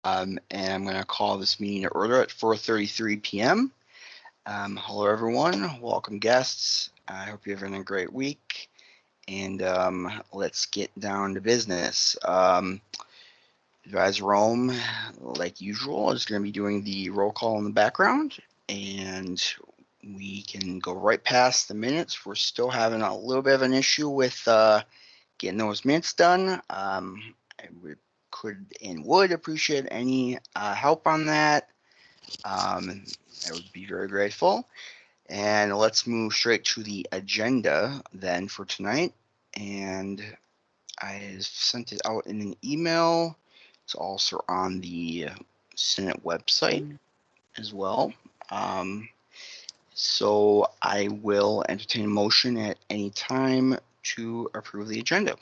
And I'm going to call this meeting to order at 4:33 p.m. Hello, everyone. Welcome, guests. I hope you're having a great week. And let's get down to business. Advisor Rome, like usual, is going to be doing the roll call in the background. And we can go right past the minutes. We're still having a little bit of an issue with getting those minutes done. We could and would appreciate any help on that. I would be very grateful. And let's move straight to the agenda then for tonight. And I sent it out in an email. It's also on the Senate website as well. So I will entertain a motion at any time to approve the agenda.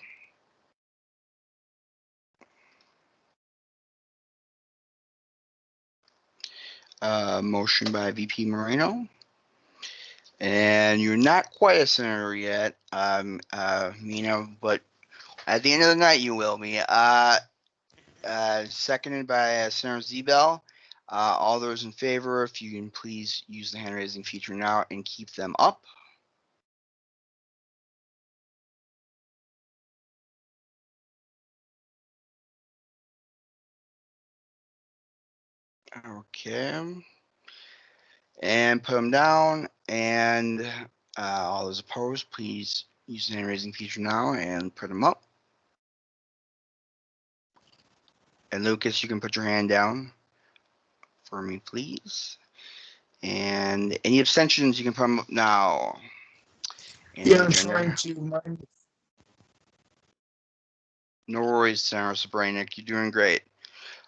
Motion by VP Moreno. And you're not quite a senator yet, Mina, but at the end of the night you will be. Seconded by Senator Zebel. All those in favor, if you can please use the hand raising feature now and keep them up. Okay. And put them down. And all those opposed, please use the hand raising feature now and put them up. And Lucas, you can put your hand down for me, please. And any abstentions, you can put them up now. Yeah, I'm trying to mind. No worries, Senator Sobranic. You're doing great.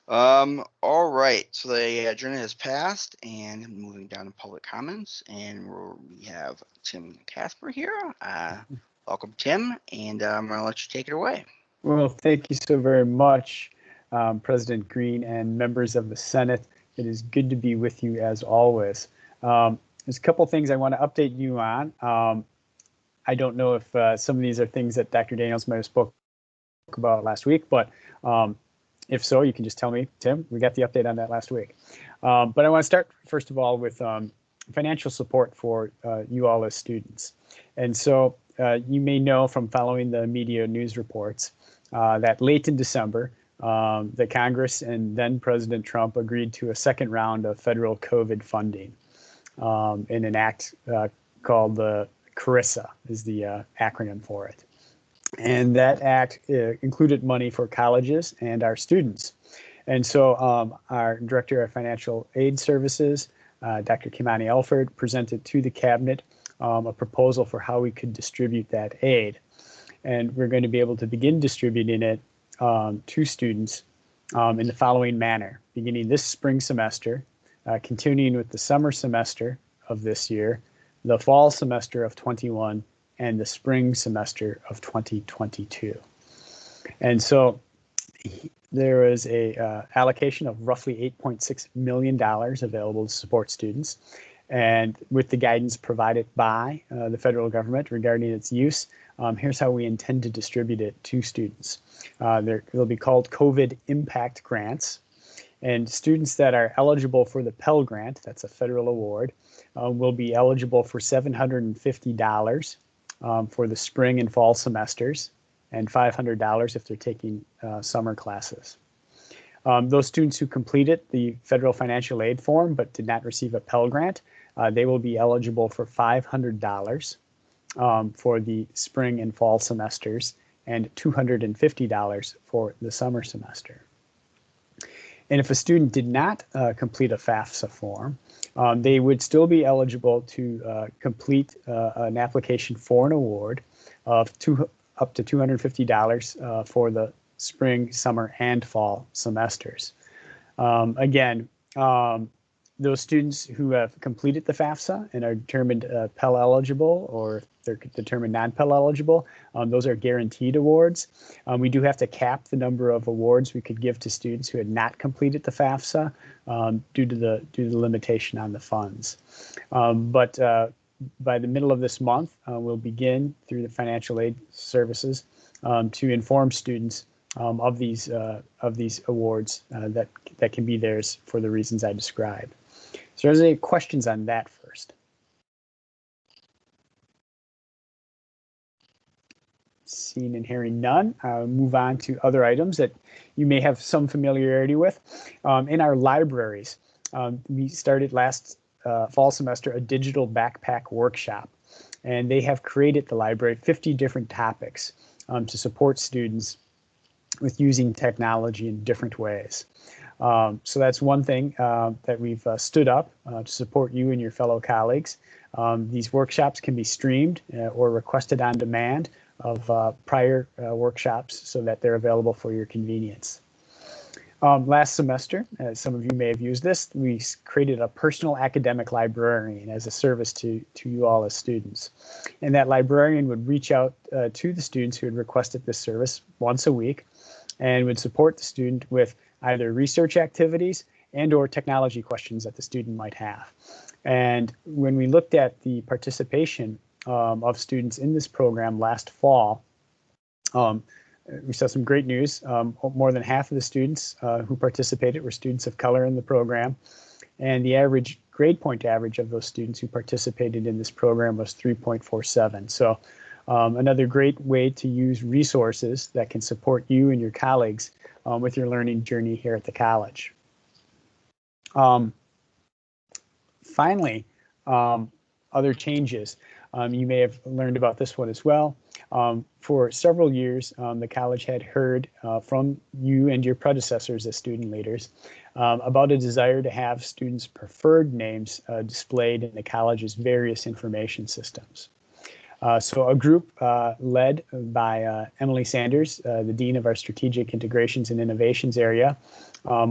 All right, so the agenda has passed, and moving down to public comments, and we have Tim Casper here. Welcome, Tim, and I'm going to let you take it away. Well, thank you so very much, President Green and members of the Senate. It is good to be with you as always. There's a couple things I want to update you on. I don't know if some of these are things that Dr. Daniels might have spoke about last week, but if so, you can just tell me, Tim, we got the update on that last week. But I want to start, first of all, with financial support for you all as students. And so you may know from following the media news reports that late in December, the Congress and then President Trump agreed to a second round of federal COVID funding in an act called the CRISA is the acronym for it. And that act included money for colleges and our students. And so our Director of Financial Aid Services, Dr. Kimani Elford, presented to the Cabinet a proposal for how we could distribute that aid. And we're going to be able to begin distributing it to students in the following manner, beginning this spring semester, continuing with the summer semester of this year, the fall semester of 21, and the spring semester of 2022. And so there is a allocation of roughly $8.6 million available to support students. And with the guidance provided by the federal government regarding its use, here's how we intend to distribute it to students. They'll be called COVID Impact Grants. And students that are eligible for the Pell Grant, that's a federal award, will be eligible for $750 for the spring and fall semesters, and $500 if they're taking summer classes. Those students who completed the federal financial aid form but did not receive a Pell Grant, they will be eligible for $500 for the spring and fall semesters and $250 for the summer semester. And if a student did not complete a FAFSA form, they would still be eligible to complete an application for an award of up to $250 for the spring, summer, and fall semesters. Again, those students who have completed the FAFSA and are determined Pell eligible, or they're determined non-Pell eligible, those are guaranteed awards. We do have to cap the number of awards we could give to students who had not completed the FAFSA due to the limitation on the funds. But by the middle of this month, we'll begin through the financial aid services to inform students of these awards that can be theirs for the reasons I described. So, are there any questions on that first? Seeing and hearing none, I'll move on to other items that you may have some familiarity with. In our libraries, we started last fall semester a digital backpack workshop, and they have created the library 50 different topics to support students with using technology in different ways. So that's one thing that we've stood up to support you and your fellow colleagues. These workshops can be streamed or requested on demand of prior workshops so that they're available for your convenience. Last semester, as some of you may have used this, we created a personal academic librarian as a service to you all as students. And that librarian would reach out to the students who had requested this service once a week and would support the student with either research activities and or technology questions that the student might have. And when we looked at the participation of students in this program last fall, we saw some great news. More than half of the students who participated were students of color in the program, and the average grade point average of those students who participated in this program was 3.47. So another great way to use resources that can support you and your colleagues with your learning journey here at the college. Finally, other changes. You may have learned about this one as well. For several years, the college had heard from you and your predecessors as student leaders about a desire to have students' preferred names displayed in the college's various information systems. So a group led by Emily Sanders, the Dean of our Strategic Integrations and Innovations area,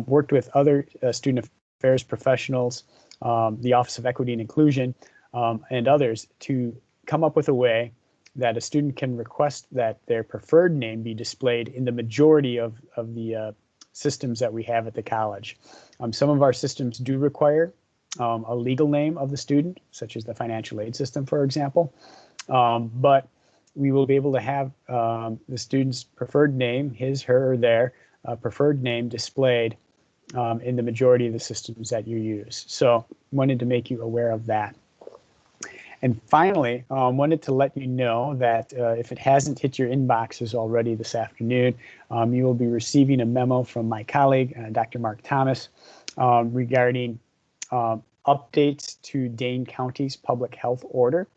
worked with other student affairs professionals, the Office of Equity and Inclusion, and others to come up with a way that a student can request that their preferred name be displayed in the majority of the systems that we have at the college. Some of our systems do require a legal name of the student, such as the financial aid system, for example. But we will be able to have the student's preferred name, his, her, or their preferred name displayed in the majority of the systems that you use. So wanted to make you aware of that. And finally, wanted to let you know that if it hasn't hit your inboxes already this afternoon, you will be receiving a memo from my colleague, Dr. Mark Thomas, regarding updates to Dane County's public health order.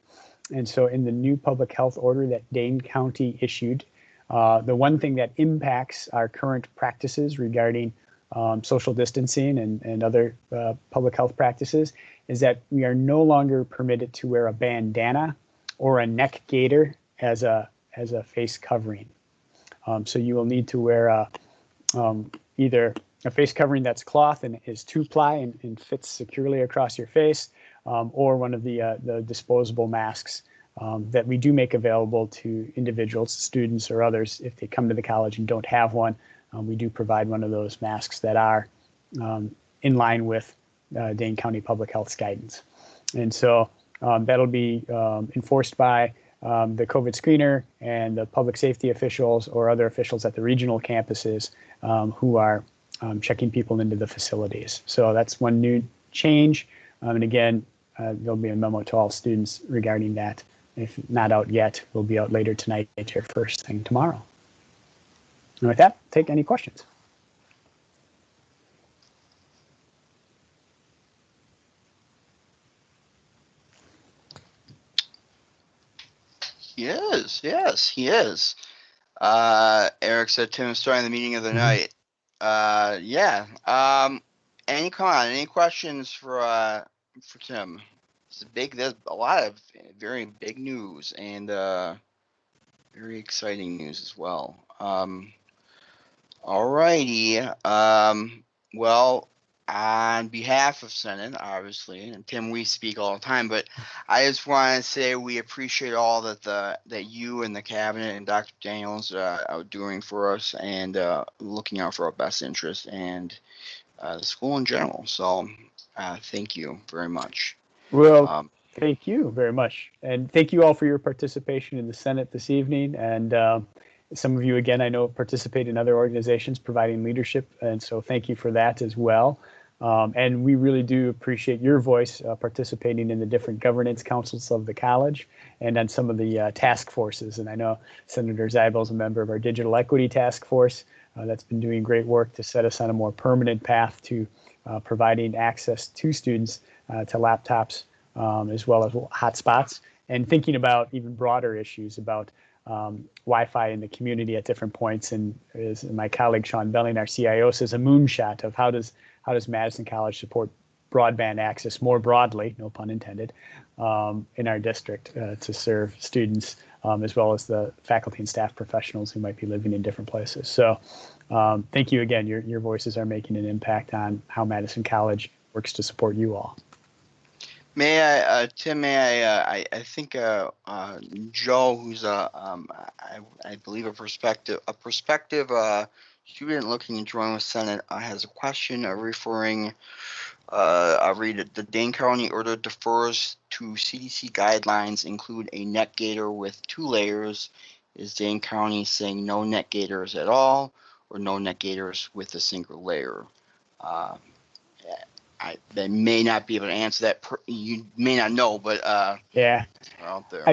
And so in the new public health order that Dane County issued, the one thing that impacts our current practices regarding social distancing and other public health practices is that we are no longer permitted to wear a bandana or a neck gaiter as a face covering. So you will need to wear either a face covering that's cloth and is 2-ply and fits securely across your face, or one of the disposable masks that we do make available to individuals, students, or others if they come to the college and don't have one. We do provide one of those masks that are in line with Dane County Public Health's guidance. And so that'll be enforced by the COVID screener and the public safety officials or other officials at the regional campuses who are checking people into the facilities. So that's one new change. And again, there'll be a memo to all students regarding that. If not out yet, will be out later tonight or first thing tomorrow. And with that, take any questions. Yes, he is. Eric said Tim is starting the meeting of the night. Yeah. Any comment? Any questions for Tim? There's a lot of very big news and very exciting news as well. All righty. Well, on behalf of Senate, obviously, and Tim, we speak all the time, but I just want to say we appreciate all that you and the cabinet and Dr. Daniels are doing for us and looking out for our best interest and the school in general. So thank you very much. Well, thank you very much. And thank you all for your participation in the Senate this evening. And Some of you, again, I know participate in other organizations providing leadership, and so thank you for that as well. And we really do appreciate your voice participating in the different governance councils of the college and on some of the task forces. And I know Senator Zeibel is a member of our digital equity task force that's been doing great work to set us on a more permanent path to providing access to students to laptops as well as hotspots, and thinking about even broader issues about Wi-Fi in the community at different points. And as my colleague Sean Belling, our CIO, says, a moonshot of how does Madison College support broadband access more broadly, no pun intended, in our district to serve students as well as the faculty and staff professionals who might be living in different places. So thank you again. Your voices are making an impact on how Madison College works to support you all. May I, Tim? May I think Joe, who's I believe a prospective student looking to join with Senate, has a question referring. I'll read it. The Dane County order defers to CDC guidelines, include a net gator with 2 layers. Is Dane County saying no net gators at all, or no net gators with a single layer? They may not be able to answer that. You may not know, but yeah, out there.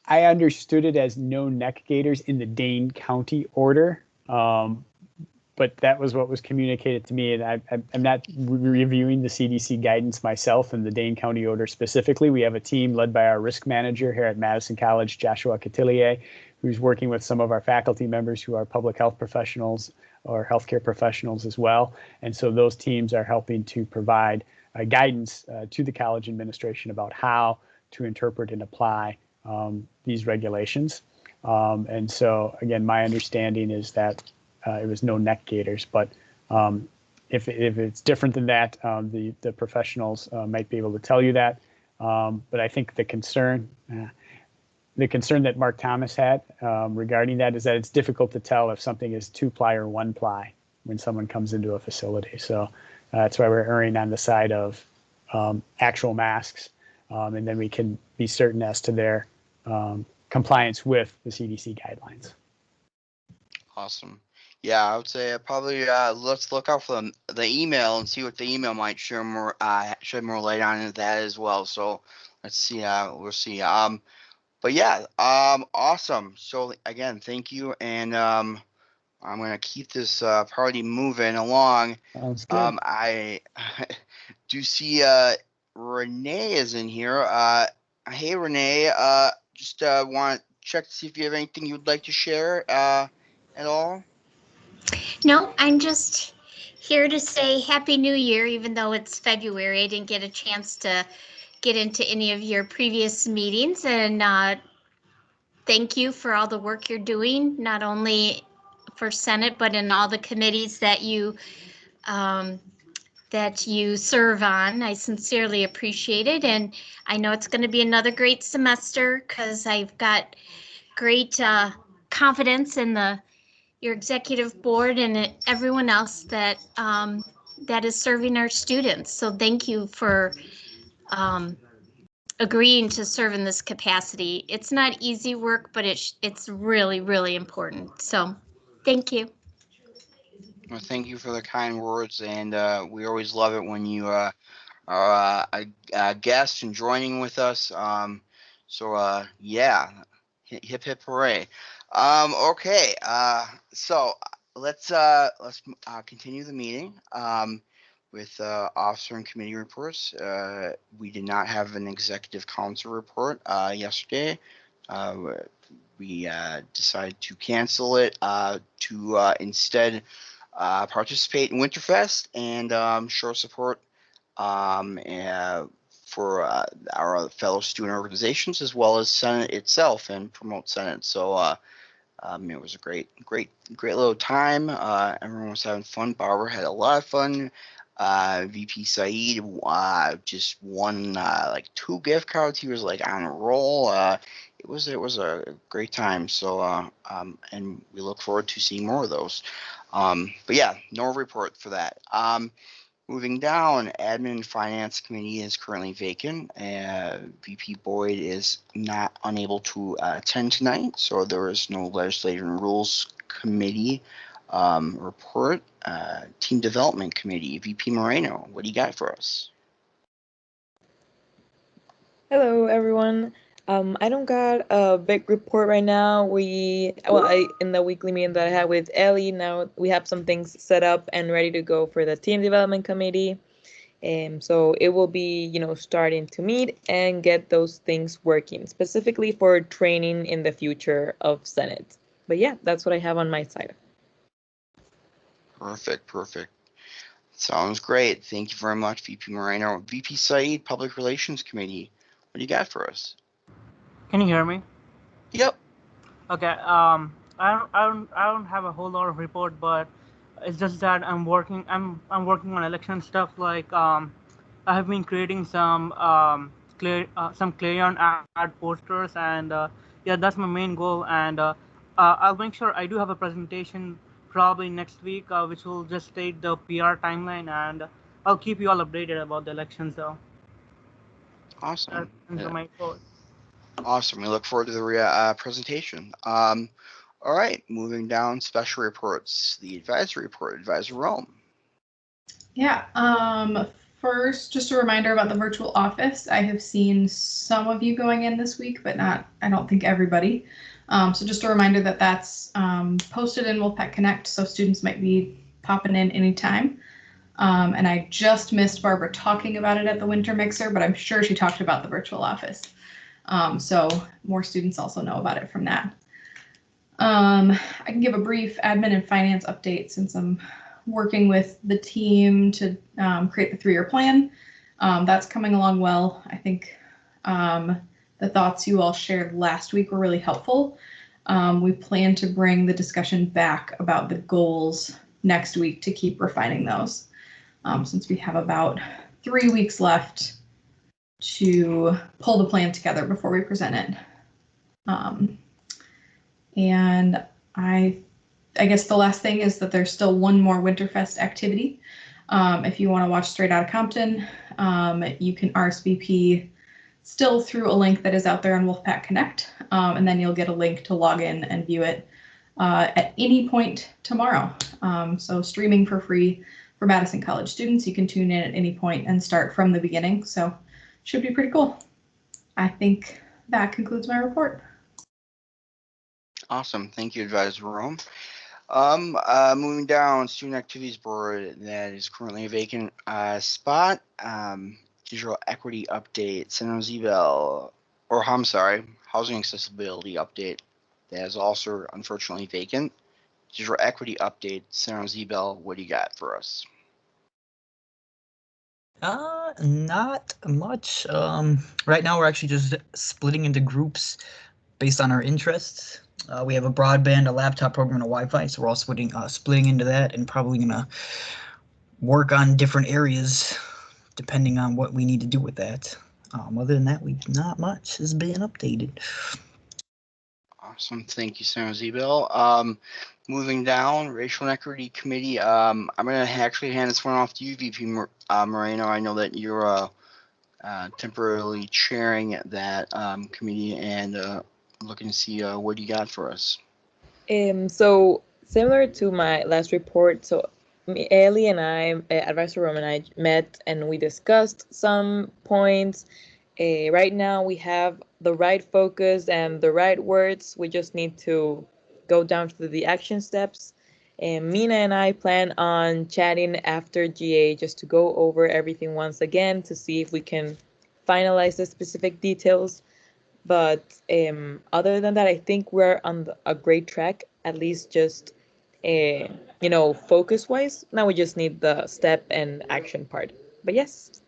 I understood it as no neck gaiters in the Dane County order, but that was what was communicated to me. And I'm not reviewing the CDC guidance myself and the Dane County order specifically. We have a team led by our risk manager here at Madison College, Joshua Cotillier, who's working with some of our faculty members who are public health professionals or healthcare professionals as well. And so those teams are helping to provide guidance to the college administration about how to interpret and apply these regulations. And so, again, my understanding is that it was no neck gaiters, but if it's different than that, the professionals might be able to tell you that. But I think the concern that Mark Thomas had regarding that is that it's difficult to tell if something is 2-ply or 1-ply when someone comes into a facility. So that's why we're erring on the side of actual masks, and then we can be certain as to their compliance with the CDC guidelines. Awesome. Yeah, I would say probably let's look out for the email and see what the email might shed more light on that as well. So let's see. We'll see. But yeah, awesome. So again, thank you, and I'm gonna keep this party moving along. Sounds good. I do see Renee is in here. Hey Renee, just want to check to see if you have anything you'd like to share at all. No, I'm just here to say Happy New Year, even though it's February. I didn't get a chance to get into any of your previous meetings, and thank you for all the work you're doing, not only for Senate, but in all the committees that you serve on. I sincerely appreciate it, and I know it's going to be another great semester because I've got great confidence in your executive board and everyone else that is serving our students. So thank you for agreeing to serve in this capacity. It's not easy work, but it's really, really important. So thank you. Well, thank you for the kind words, and we always love it when you are a guest and joining with us. So yeah, hip hip hooray. Okay, so let's continue the meeting with officer and committee reports. We did not have an executive council report yesterday. We decided to cancel it to instead participate in Winterfest and show support for our fellow student organizations as well as Senate itself and promote Senate. So it was a great little time. Everyone was having fun. Barbara had a lot of fun. VP Saeed just won like 2 gift cards. He was like on a roll. It was a great time. So and we look forward to seeing more of those. But yeah, no report for that. Moving down, Admin and Finance Committee is currently vacant. VP Boyd is not unable to attend tonight, so there is no Legislative and Rules Committee report. Team Development Committee, VP Moreno, what do you got for us? Hello, everyone. I don't got a big report right now. In the weekly meeting that I had with Ellie, now we have some things set up and ready to go for the team development committee. So it will be, starting to meet and get those things working, specifically for training in the future of Senate. But yeah, that's what I have on my side. Perfect. Sounds great. Thank you very much, VP Moreno. VP Saeed, Public Relations Committee, what do you got for us? Can you hear me? Yep. Okay. I don't have a whole lot of report, but it's just that I'm working on election stuff. Like I have been creating some Clarion ad posters, and yeah, that's my main goal. And I'll make sure I do have a presentation probably next week, which will just state the PR timeline, and I'll keep you all updated about the elections. So Awesome. that's my report. Awesome. We look forward to the presentation. All right, moving down, special reports. The advisory report, Advisor Rome. Yeah. First, just a reminder about the virtual office. I have seen some of you going in this week, but I don't think everybody. So just a reminder that that's posted in Wolfpack Connect, so students might be popping in anytime. And I just missed Barbara talking about it at the Winter Mixer, but I'm sure she talked about the virtual office. So more students also know about it from that. I can give a brief admin and finance update since I'm working with the team to create the 3-year plan. That's coming along well. I think the thoughts you all shared last week were really helpful. We plan to bring the discussion back about the goals next week to keep refining those, since we have about 3 weeks left to pull the plan together before we present it. And I guess the last thing is that there's still one more Winterfest activity. If you want to watch Straight Outta Compton, you can RSVP still through a link that is out there on Wolfpack Connect, and then you'll get a link to log in and view it at any point tomorrow. So streaming for free for Madison College students. You can tune in at any point and start from the beginning. So should be pretty cool. I think that concludes my report. Awesome. Thank you, Advisor Rome. Moving down, Student Activities Board, that is currently a vacant spot. Digital Equity Update, San Jose Bell, or I'm sorry, Housing Accessibility Update, that is also unfortunately vacant. Digital Equity Update, San Jose Bell, what do you got for us? Not much. Right now we're actually just splitting into groups based on our interests. We have a broadband, a laptop program, and a Wi-Fi, so we're all splitting into that, and probably gonna work on different areas depending on what we need to do with that. Other than that, not much has been updated. Awesome, thank you, San Jose Bell. Moving down, Racial and Equity Committee. I'm gonna actually hand this one off to you, VP Moreno. I know that you're temporarily chairing that committee, and looking to see what you got for us. So similar to my last report, so Ellie and I, Advisor Rome and I met and we discussed some points. Right now we have the right focus and the right words. We just need to go down to the action steps. And Mina and I plan on chatting after GA just to go over everything once again to see if we can finalize the specific details. But other than that, I think we're on a great track, at least just, focus-wise. Now we just need the step and action part. But yes.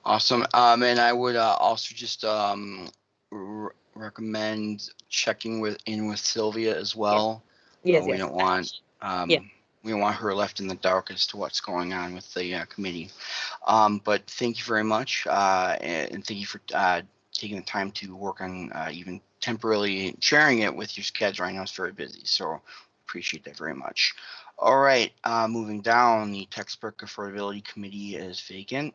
Awesome. And I would also just recommend checking with Sylvia as well. Yes. We don't want we don't want her left in the dark as to what's going on with the committee. But thank you very much, and thank you for taking the time to work on even temporarily sharing it with your schedule. I know it's very busy, so appreciate that very much. All right, moving down, the Textbook Affordability Committee is vacant.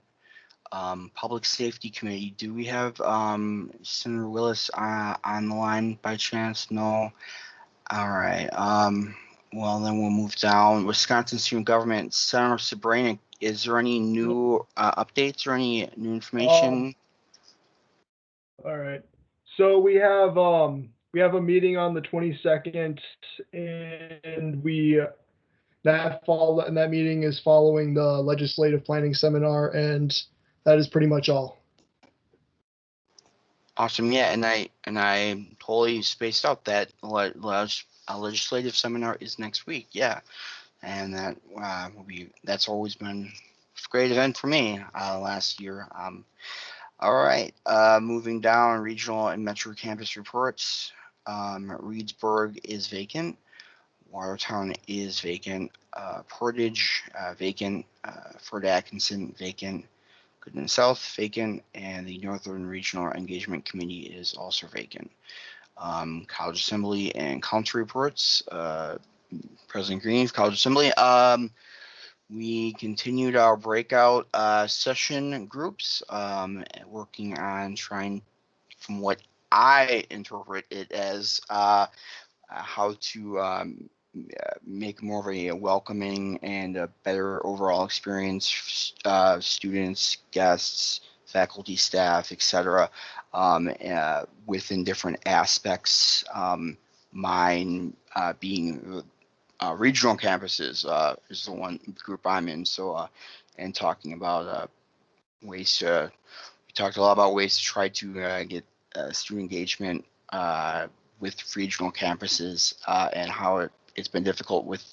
Public Safety Committee, do we have Senator Willis on the line by chance? No. All right. Well, then we'll move down. Wisconsin Student Government, Senator Sabrina, is there any new updates or any new information? All right. So we have a meeting on the 22nd, and that meeting is following the legislative planning seminar, and that is pretty much all. Awesome. Yeah, and I totally spaced out that legislative seminar is next week. Yeah, and that that's always been a great event for me last year. All right, moving down, regional and metro campus reports. Reedsburg is vacant. Watertown is vacant. Portage vacant. Fort Atkinson vacant. Goodman South vacant, and the Northern Regional Engagement Committee is also vacant. College Assembly and Council reports. President Green, College Assembly. We continued our breakout session groups, working on trying, from what I interpret it as, how to make more of a welcoming and a better overall experience, students, guests, faculty, staff, etc., within different aspects. Mine being regional campuses is the one group I'm in. So, and talking about ways to, we talked a lot about ways to try to get student engagement with regional campuses and how it's been difficult with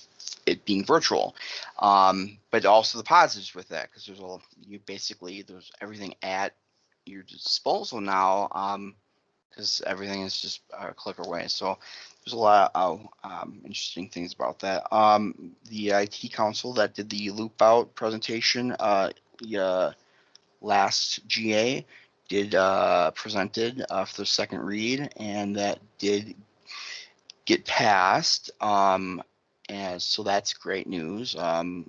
it being virtual, but also the positives with that, because there's everything at your disposal now, because everything is just a click away. So there's a lot of interesting things about that. The IT council that did the loop out presentation last GA did presented for the second read, and that did get passed. And so that's great news. And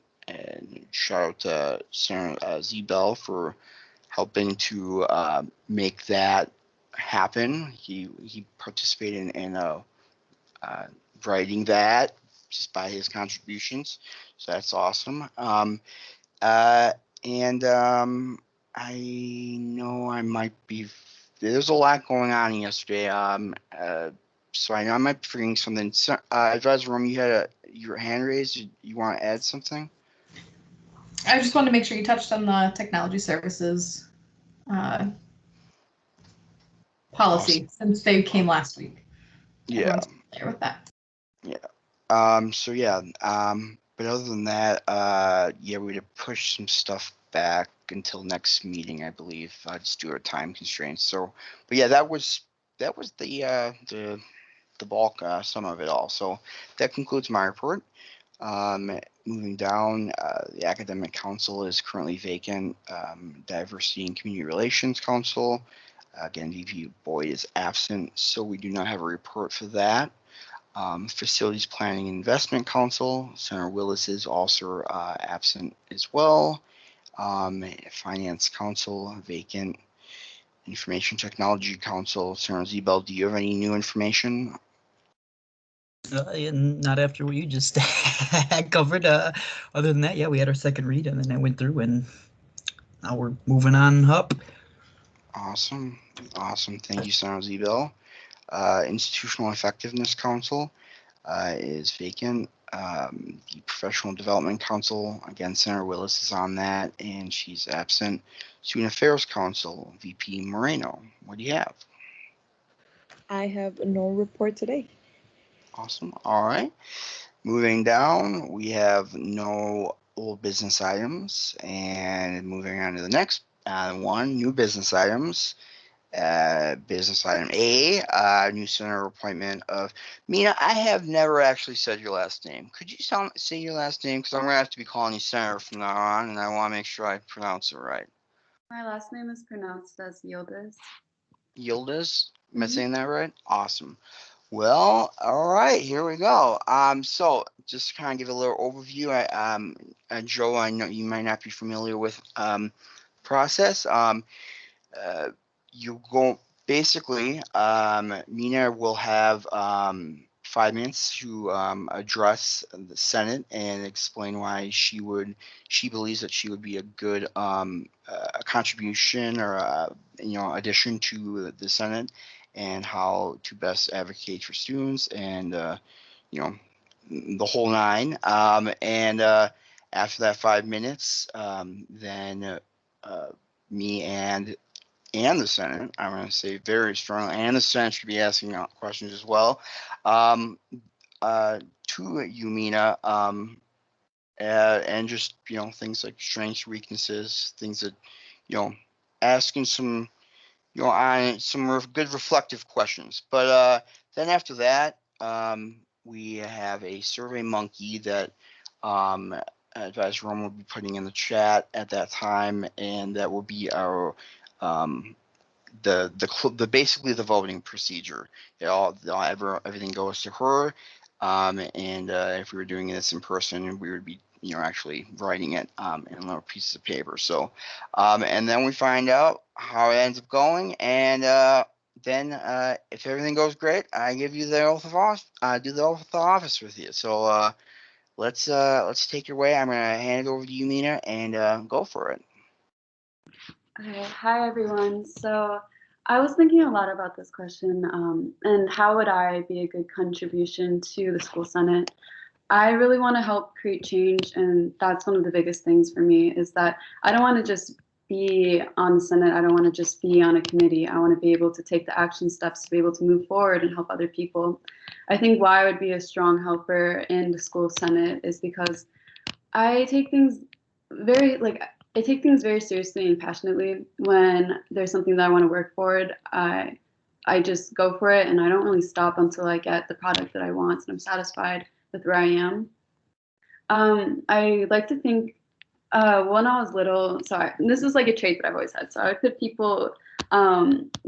shout out to Senator Z-Bell for helping to make that happen. He participated in writing that just by his contributions. So that's awesome. I know I might be, there's a lot going on yesterday. So I know I might be forgetting something. Advisor Room, you had your hand raised. You want to add something? I just wanted to make sure you touched on the technology services policy, since they came last week. Yeah. Everyone's familiar with that. Yeah. So yeah. But other than that, yeah, we'd push some stuff back until next meeting, I believe, just due to time constraints. So, but yeah, that was the bulk, some of it all. So that concludes my report. Moving down, the Academic Council is currently vacant. Diversity and Community Relations Council, again, VP Boyd is absent, so we do not have a report for that. Facilities Planning and Investment Council, Senator Willis is also absent as well. Finance Council, vacant. Information Technology Council, Senator Z-Bell, do you have any new information? Not after what you just covered. Other than that, yeah, we had our second read, and then I went through, and now we're moving on up. Awesome. Thank you, Senator Z-Bell. Institutional Effectiveness Council is vacant. The Professional Development Council, again, Senator Willis is on that, and she's absent. Student Affairs Council, VP Moreno, what do you have? I have no report today. Awesome. All right. Moving down, we have no old business items, and moving on to the next one, new business items. Business item A, new senator appointment of Mina. I have never actually said your last name. Could you say your last name? Because I'm going to have to be calling you senator from now on, and I want to make sure I pronounce it right. My last name is pronounced as Yildiz. Yildiz? Am I saying that right? Awesome. Well, all right, here we go. So just to kind of give a little overview, Joe, I know you might not be familiar with process. You go basically, Mina will have 5 minutes to address the Senate and explain why she believes that she would be a good contribution or addition to the Senate, and how to best advocate for students, and the whole nine. And after that 5 minutes, then me and the Senate, I'm going to say very strongly, and the Senate should be asking questions as well, to you, Mina, and just things like strengths, weaknesses, things that asking some on some good reflective questions. But then after that, we have a Survey Monkey that Advisor Rome will be putting in the chat at that time, and that will be our basically the voting procedure. Everything goes to her, and if we were doing this in person, we would be actually writing it in little pieces of paper. So and then we find out how it ends up going, and then if everything goes great, I give you the oath of office. Do the oath of office with you. So let's take your way. I'm gonna hand it over to you, Mina, and go for it. Okay. Hi, everyone. So I was thinking a lot about this question, and how would I be a good contribution to the school senate? I really want to help create change, and that's one of the biggest things for me, is that I don't want to just be on the senate. I don't want to just be on a committee. I want to be able to take the action steps to be able to move forward and help other people. I think why I would be a strong helper in the school senate is because I take things very seriously and passionately. When there's something that I want to work for, I just go for it, and I don't really stop until I get the product that I want and I'm satisfied with where I am. I like to think, when I was little, this is like a trait that I've always had. So I would put people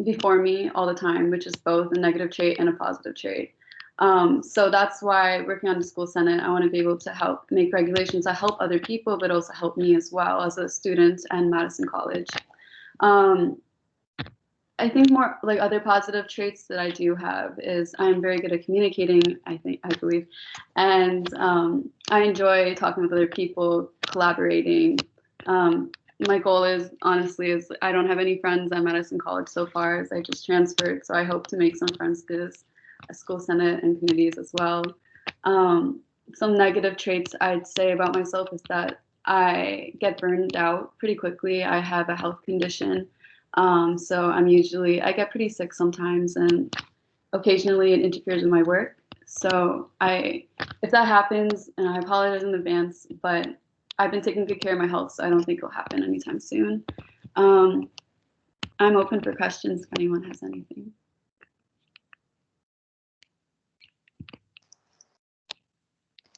before me all the time, which is both a negative trait and a positive trait. So that's why working on the school senate, I want to be able to help make regulations that help other people, but also help me as well as a student and Madison College. I think more like other positive traits that I do have is I'm very good at communicating, I believe. And I enjoy talking with other people, collaborating. My goal is, honestly, I don't have any friends at Madison College so far, as I just transferred. So I hope to make some friends through this school senate and committees as well. Some negative traits I'd say about myself is that I get burned out pretty quickly. I have a health condition. So I get pretty sick sometimes, and occasionally it interferes with my work. So if that happens, and I apologize in advance, but I've been taking good care of my health, so I don't think it'll happen anytime soon. I'm open for questions if anyone has anything.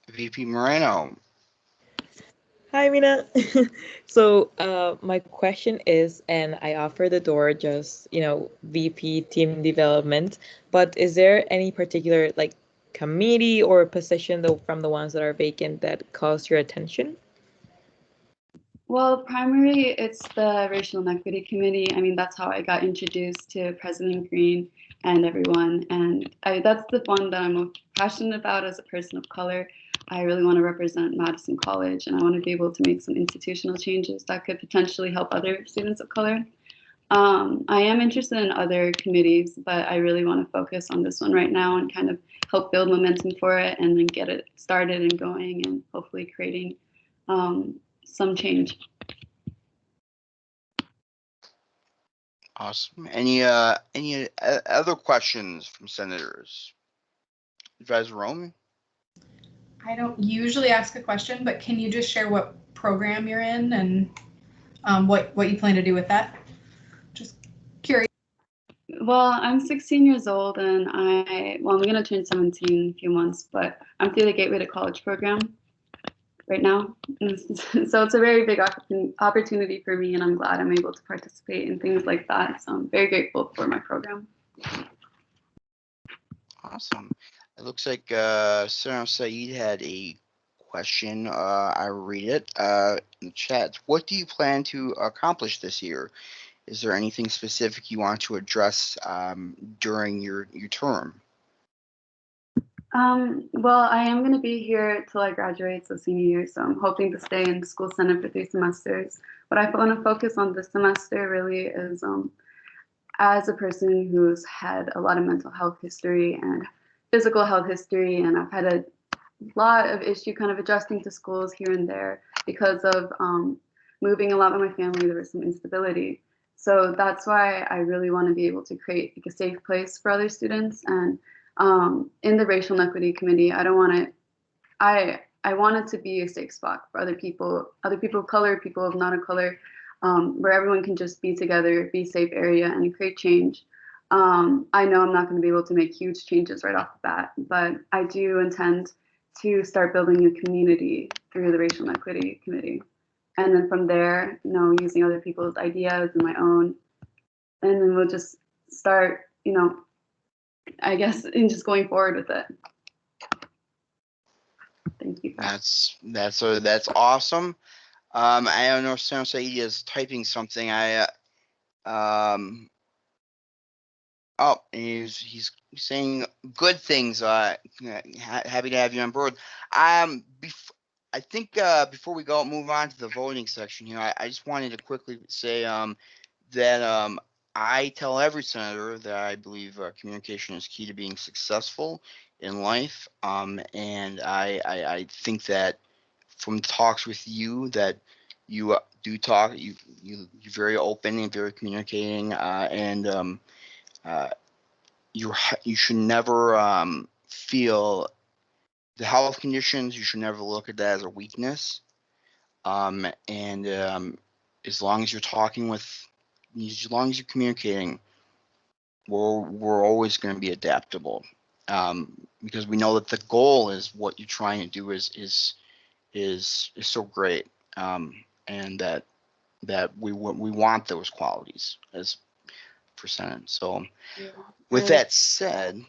VP Moreno. Hi, Mina. So my question is, and I offer the door just, VP team development, but is there any particular committee or position from the ones that are vacant that calls your attention? Well, primarily it's the Racial and Equity Committee. I mean, that's how I got introduced to President Green and everyone. And that's the one that I'm most passionate about as a person of color. I really want to represent Madison College, and I want to be able to make some institutional changes that could potentially help other students of color. I am interested in other committees, but I really want to focus on this one right now and kind of help build momentum for it, and then get it started and going, and hopefully creating some change. Awesome. Any other questions from senators? Advisor Rome? I don't usually ask a question, but can you just share what program you're in and what you plan to do with that? Just curious. Well, I'm 16 years old, and I'm going to turn 17 in a few months, but I'm through the Gateway to College program right now. So it's a very big opportunity for me, and I'm glad I'm able to participate in things like that. So I'm very grateful for my program. Awesome. It looks like Senator Saeed had a question. I will read it in the chat. What do you plan to accomplish this year? Is there anything specific you want to address during your term? Well, I am going to be here till I graduate, so senior year, so I'm hoping to stay in school senate for 3 semesters. What I want to focus on this semester really is as a person who's had a lot of mental health history and physical health history, and I've had a lot of issue kind of adjusting to schools here and there because of moving a lot with my family. There was some instability. So that's why I really want to be able to create like a safe place for other students. And in the Racial and Equity Committee, I don't want it, I want it to be a safe spot for other people of color, people of not of color, where everyone can just be together, be a safe area, and create change. I know I'm not going to be able to make huge changes right off the bat, but I do intend to start building a community through the Racial and Equity Committee. And then from there, you know, using other people's ideas and my own, and then we'll just start, you know, I guess, in just going forward with it. Thank you. That's awesome. I don't know if Senator Saeed is typing something. He's saying good things. Happy to have you on board. I think before we move on to the voting section here, I just wanted to quickly say that I tell every senator that I believe communication is key to being successful in life. And I think that from talks with you that you do talk, you're very open and very communicating, and you should never feel the health conditions. You should never look at that as a weakness. And as long as you're talking as long as you're communicating, we're always going to be adaptable, because we know that the goal is what you're trying to do is so great, and that we want those qualities as for Senate. So with that said,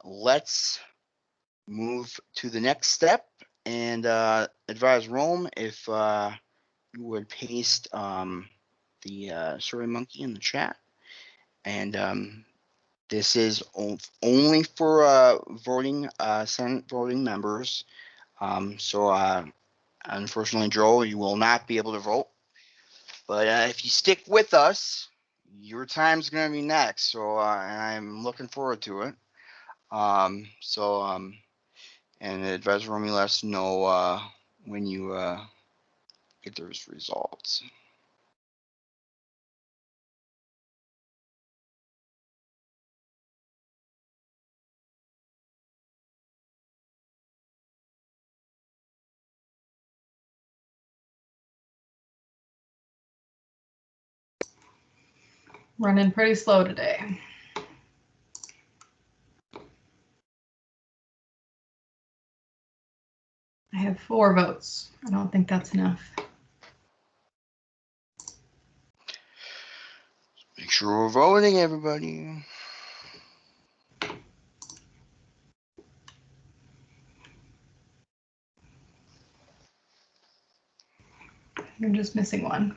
let's move to the next step and advise Rome if you would paste the Survey Monkey in the chat. And this is only for voting Senate voting members. So unfortunately, Joe, you will not be able to vote. But if you stick with us, your time's going to be next. So and I'm looking forward to it. And the advisor room, let us know when you get those results. Running pretty slow today. I have 4 votes. I don't think that's enough. Make sure we're voting, everybody. You're just missing one.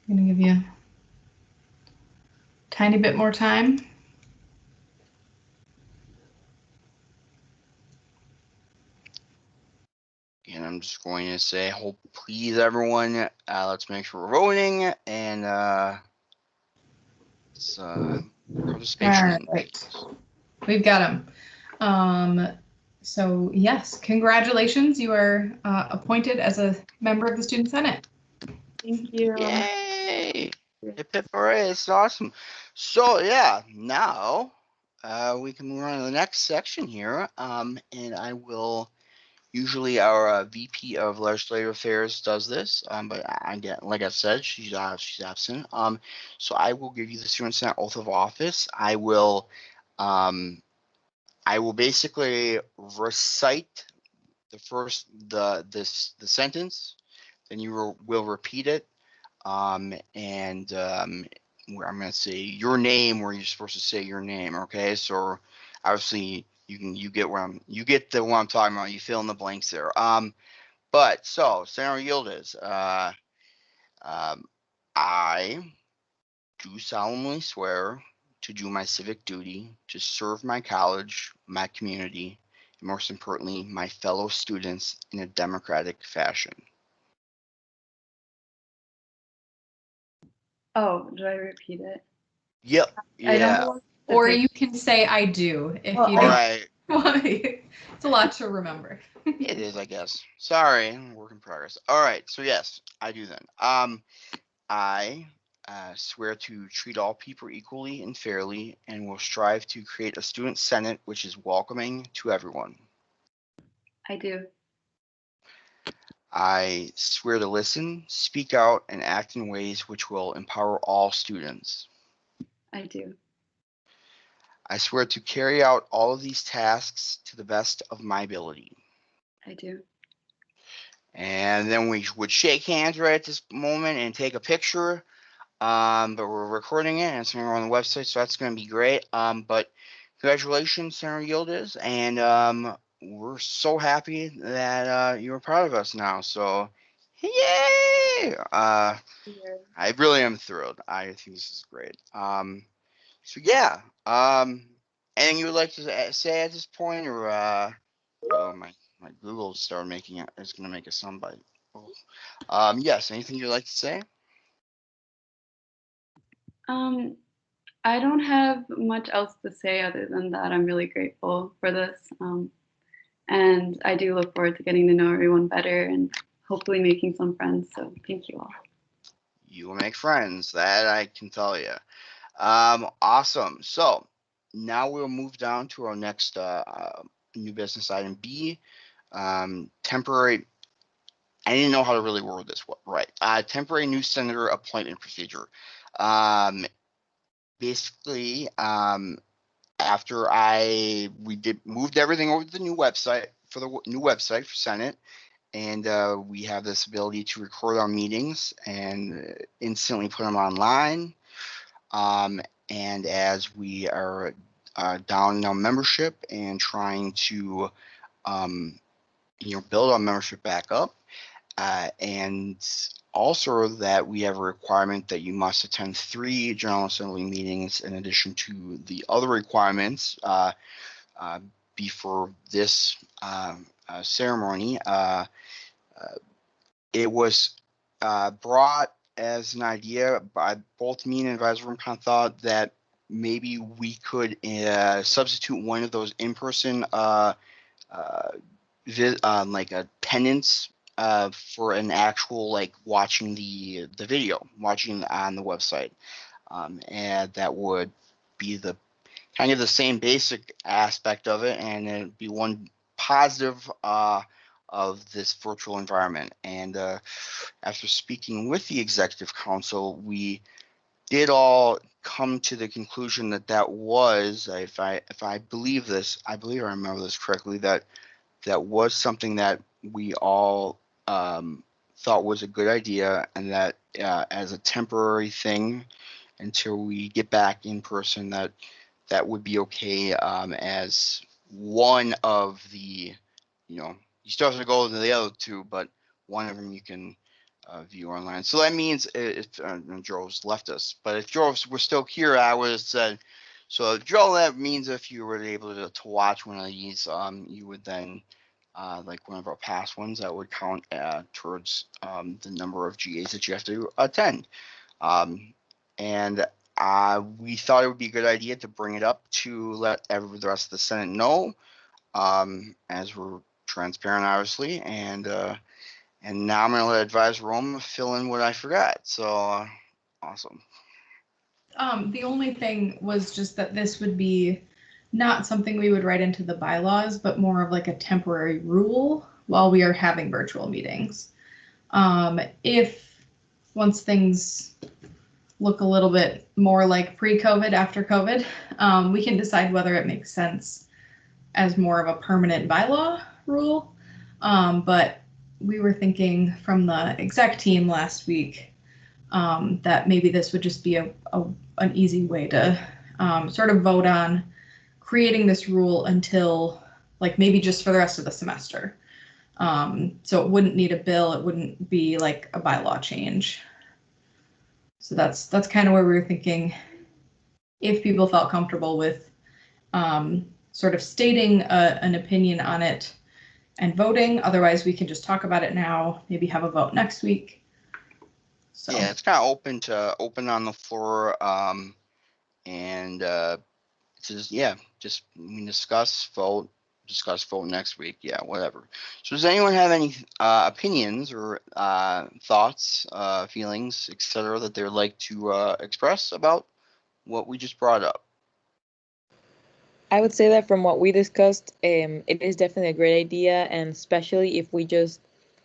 I'm going to give you a tiny bit more time. And I'm just going to say, please, everyone, let's make sure we're voting, and participation. All right. We've got them. So yes, congratulations. You are appointed as a member of the Student Senate. Thank you. Yay! Hooray, it's awesome. So yeah, now we can move on to the next section here. And I will. Usually our VP of Legislative Affairs does this, but like I said, she's absent. So I will give you the Student Senate oath of office. I will basically recite the sentence, then you will repeat it, and where I'm going to say your name where you're supposed to say your name. Okay, so obviously you get what I'm talking about. You fill in the blanks there. But so Senator Yildiz, I do solemnly swear to do my civic duty, to serve my college, my community, and most importantly, my fellow students in a democratic fashion. Oh, do I repeat it? Yep. I Yeah. don't. Or Okay. you can say I do if Well, you All don't. right. It's a lot to remember. It is, I guess. Sorry, work in progress. All right. So yes, I do then. I swear to treat all people equally and fairly, and will strive to create a student senate which is welcoming to everyone. I do. I swear to listen, speak out, and act in ways which will empower all students. I do. I swear to carry out all of these tasks to the best of my ability. I do. And then we would shake hands right at this moment and take a picture. But we're recording it and it's going to go on the website, so that's going to be great. But congratulations, Senator Yildiz, and we're so happy that you're proud of us now. So, yay! I really am thrilled. I think this is great. So yeah. Anything you would like to say at this point, or oh my Google started making it. It's going to make a soundbite. Oh. Yes. Anything you'd like to say? I don't have much else to say other than that I'm really grateful for this. And I do look forward to getting to know everyone better and hopefully making some friends. So thank you all. You will make friends. That I can tell you. Awesome. So now we'll move down to our next new business item B. Temporary. I didn't know how to really word this right. Temporary new senator appointment procedure. Basically, after we moved everything over to the new website for Senate, and we have this ability to record our meetings and instantly put them online. And as we are down in our membership and trying to build our membership back up, and also that we have a requirement that you must attend 3 General Assembly meetings in addition to the other requirements before this ceremony. It was brought as an idea by both me and Advisor Room kind of thought that maybe we could substitute one of those in-person like attendance for an actual like watching the video, watching on the website, and that would be the kind of the same basic aspect of it, and it'd be one positive of this virtual environment. And after speaking with the executive council, we did all come to the conclusion that was, if I believe this, I believe I remember this correctly, that was something that we all thought was a good idea, and that as a temporary thing until we get back in person, that would be okay as one of the, you still have to go to the other 2, but one of them you can view online. So that means if Joe's left us, but if Joe were still here, I would have said, so Joe, that means if you were able to watch one of these, you would then, like one of our past ones, that would count towards the number of GAs that you have to attend. And we thought it would be a good idea to bring it up to let the rest of the Senate know, as we're transparent, obviously. And now I'm going to let Advisor Rome fill in what I forgot. So awesome. The only thing was just that this would be not something we would write into the bylaws, but more of like a temporary rule while we are having virtual meetings. If once things look a little bit more like pre-COVID, after COVID, we can decide whether it makes sense as more of a permanent bylaw rule. But we were thinking from the exec team last week, that maybe this would just be an easy way to sort of vote on creating this rule until, like, maybe just for the rest of the semester. So it wouldn't need a bill. It wouldn't be like a bylaw change. So that's kind of where we were thinking, if people felt comfortable with sort of stating an opinion on it and voting. Otherwise, we can just talk about it now, maybe have a vote next week. So. Yeah, it's kind of open on the floor, and just we can discuss, vote next week. Yeah, whatever. So does anyone have any opinions or thoughts, feelings, etc., that they would like to express about what we just brought up? I would say that from what we discussed, it is definitely a great idea, and especially if we just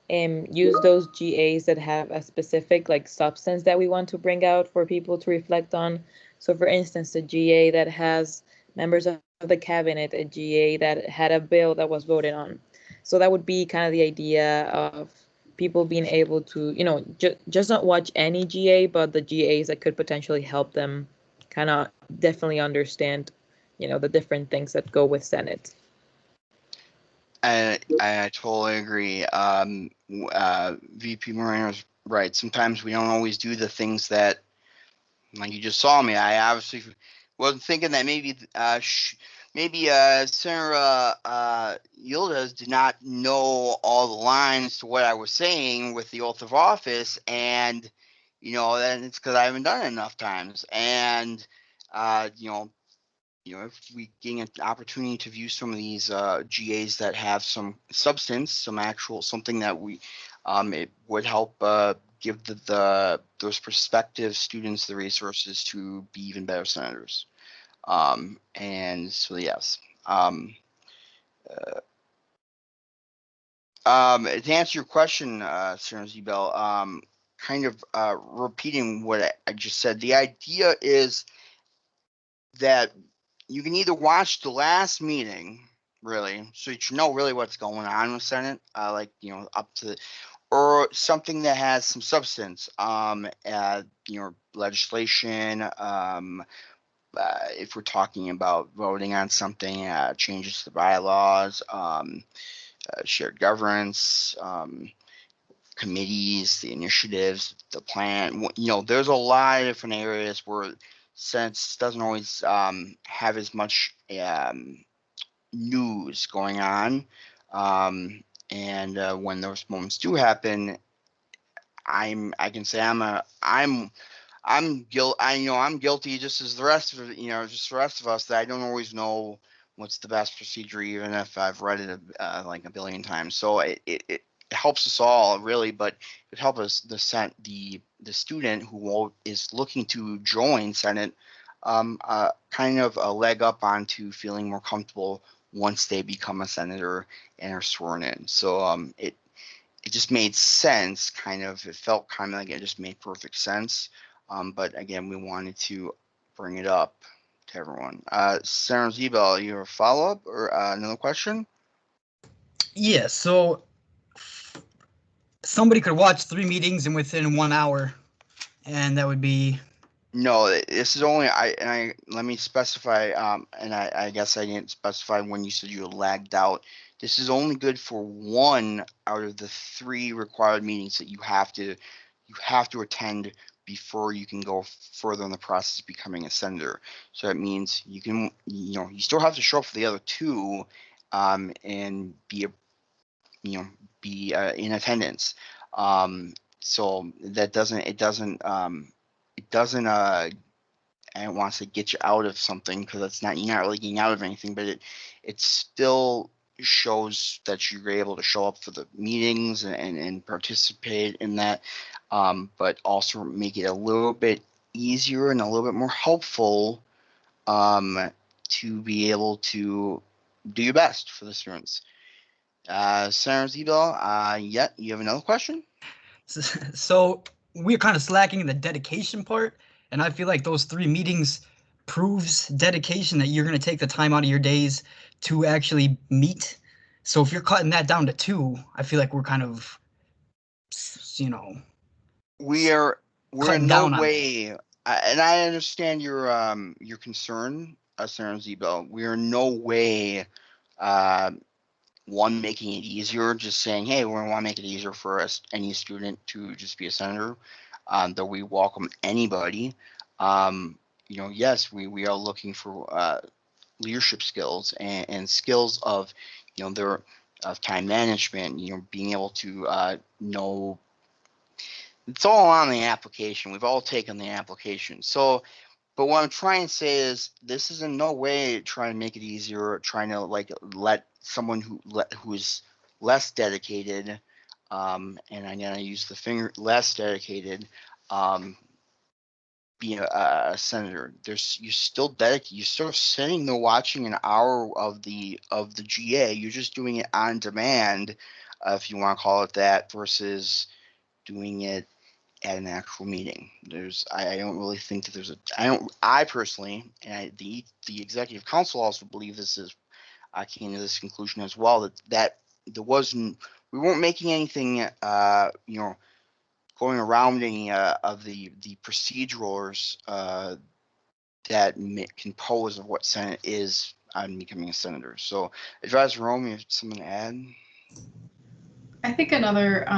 use those GAs that have a specific like substance that we want to bring out for people to reflect on. So for instance, a GA that has members of the cabinet, a GA that had a bill that was voted on. So that would be kind of the idea of people being able to, you know, just not watch any GA, but the GAs that could potentially help them kind of definitely understand, you know, the different things that go with Senate. I totally agree. VP Moreno's right. Sometimes we don't always do the things that, like you just saw me. I obviously wasn't thinking that maybe Senator Yildiz did not know all the lines to what I was saying with the oath of office, and then it's because I haven't done it enough times, and if we gain an opportunity to view some of these GAs that have some substance, something that we, it would help give those prospective students the resources to be even better senators. And so, yes. To answer your question, Senator Zebel, kind of repeating what I just said, the idea is that you can either watch the last meeting, really, so that you know really what's going on with Senate, up to, or something that has some substance, legislation, if we're talking about voting on something, changes to the bylaws, shared governance, committees, the initiatives, the plan. There's a lot of different areas where Senate doesn't always have as much news going on, and when those moments do happen, I can say I'm guilty just as the rest of us, that I don't always know what's the best procedure, even if I've read it like a billion times. So it helps us all, really, but it helps us the student who is looking to join Senate kind of a leg up onto feeling more comfortable once they become a senator and are sworn in. So it just made sense, kind of. It felt kind of like it just made perfect sense. But again, we wanted to bring it up to everyone. Senator Zebel, you have a follow-up or another question? Yeah, so somebody could watch 3 meetings and within 1 hour, and that would be... No, this is only, let me specify, and I guess I didn't specify when you said you lagged out. This is only good for 1 out of the 3 required meetings that you have to attend before you can go further in the process of becoming a senator. So that means you can, you still have to show up for the other 2, and be in attendance. So that doesn't I don't want to get you out of something, because you're not really getting out of anything, but it still shows that you're able to show up for the meetings and participate in that, but also make it a little bit easier and a little bit more helpful to be able to do your best for the students. Senator Zebel, you have another question? So we're kind of slacking in the dedication part, and I feel like those 3 meetings proves dedication, that you're going to take the time out of your days to actually meet. So if you're cutting that down to 2, I feel like we're kind of, We are we're cutting in down no on. way, and I understand your concern, Senator Zebo. We are in no way, one, making it easier, just saying, hey, we want to make it easier for us, any student to just be a senator. Though we welcome anybody. Yes, we are looking for leadership skills and skills of, their of time management. Being able to know. It's all on the application. We've all taken the application. So, but what I'm trying to say is, this is in no way trying to make it easier, trying to let someone who is less dedicated, and I'm gonna use the finger less dedicated, be a senator. You're still dedicated. You're still sitting there watching an hour of the GA. You're just doing it on demand, if you want to call it that, versus doing it at an actual meeting. I don't really think that I personally, and the executive council also believe this is, I came to this conclusion as well, that there wasn't, we weren't making anything, going around any of the procedures that can pose of what Senate is on becoming a senator. So, Advisor Rome, you have something to add? I think another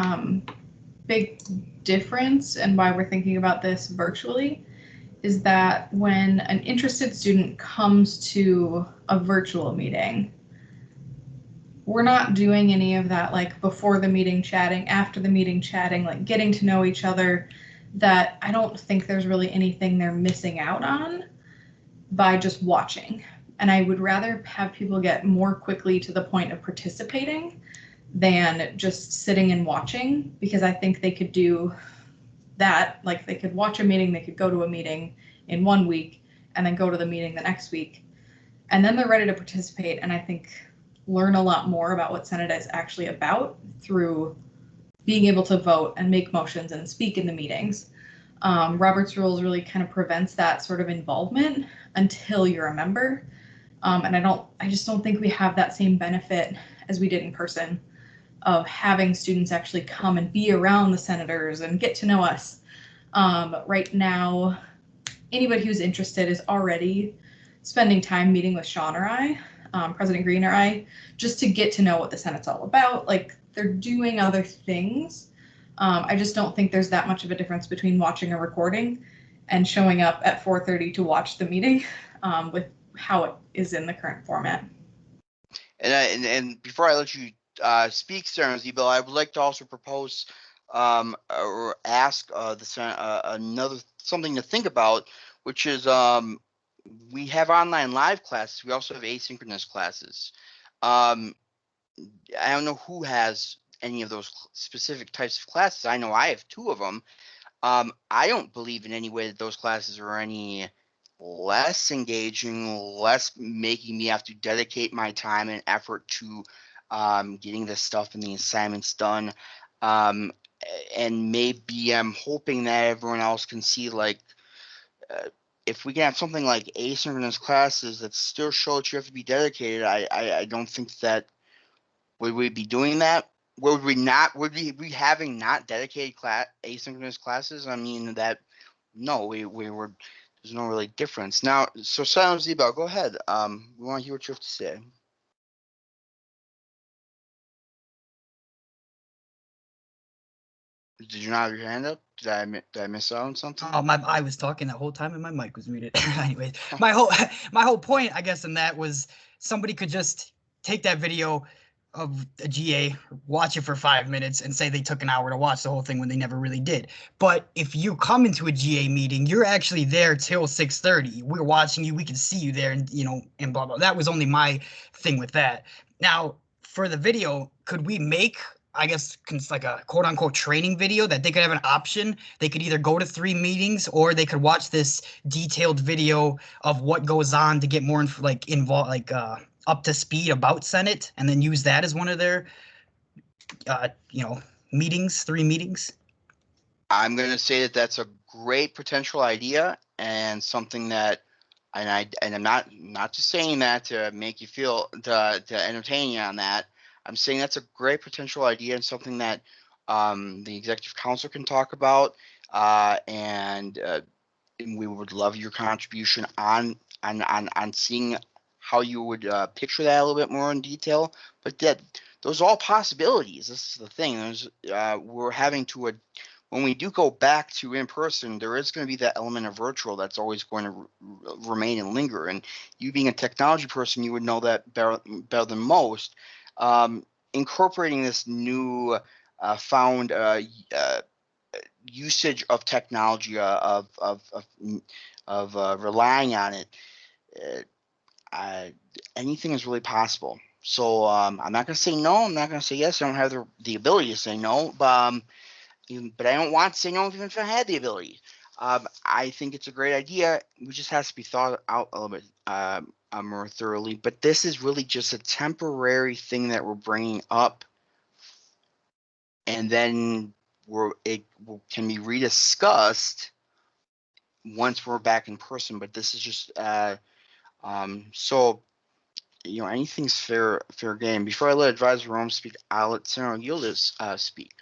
big difference and why we're thinking about this virtually is that when an interested student comes to a virtual meeting, we're not doing any of that before the meeting chatting, after the meeting chatting, getting to know each other, that I don't think there's really anything they're missing out on by just watching. And I would rather have people get more quickly to the point of participating than just sitting and watching, because I think they could do that. They could watch a meeting, they could go to a meeting in 1 week and then go to the meeting the next week. And then they're ready to participate, and I think learn a lot more about what Senate is actually about through being able to vote and make motions and speak in the meetings. Robert's rules really kind of prevents that sort of involvement until you're a member. And I just don't think we have that same benefit as we did in person of having students actually come and be around the senators and get to know us. Right now, anybody who's interested is already spending time meeting with Sean or I, President Green or I, just to get to know what the Senate's all about. They're doing other things. I just don't think there's that much of a difference between watching a recording and showing up at 4:30 to watch the meeting with how it is in the current format. And before I let you speak, Senator Zebo, I would like to also propose or ask the Senate another something to think about, which is we have online live classes. We also have asynchronous classes. I don't know who has any of those specific types of classes. I know I have 2 of them. I don't believe in any way that those classes are any less engaging, less making me have to dedicate my time and effort to getting this stuff and the assignments done. And maybe I'm hoping that everyone else can see if we can have something like asynchronous classes that still show that you have to be dedicated. I don't think that would we be doing that. Would we not? Would we be having not dedicated asynchronous classes? I mean that. No, we were. There's no really difference now. So, Senator Zebo, go ahead. We want to hear what you have to say. Did you not have your hand up? Did I miss out on something? Oh, I was talking that whole time and my mic was muted. Anyways, my whole point, I guess, in that was somebody could just take that video of a GA, watch it for 5 minutes, and say they took an hour to watch the whole thing when they never really did. But if you come into a GA meeting, you're actually there till 6:30. We're watching you. We can see you there, and and blah blah. That was only my thing with that. Now, for the video, could we make, I guess, like a quote unquote training video that they could have an option? They could either go to 3 meetings or they could watch this detailed video of what goes on to get more involved, up to speed about Senate, and then use that as one of their, meetings, 3 meetings. I'm going to say that that's a great potential idea and something that, and I'm not just saying that to make you feel to entertain you on that. I'm saying that's a great potential idea and something that the executive council can talk about. and we would love your contribution on seeing how you would picture that a little bit more in detail. But those are all possibilities. This is the thing. We're having to when we do go back to in person, there is going to be that element of virtual that's always going to remain and linger. And you being a technology person, you would know that better than most. Incorporating this new found usage of technology, of relying on it, anything is really possible. So I'm not going to say no. I'm not going to say yes. I don't have the ability to say no, but I don't want to say no even if I had the ability. I think it's a great idea. We just has to be thought out a little bit more thoroughly. But this is really just a temporary thing that we're bringing up, and then it can be rediscussed once we're back in person. But this is just so. Anything's fair game. Before I let Advisor Rome speak, I'll let Mina Yildiz speak.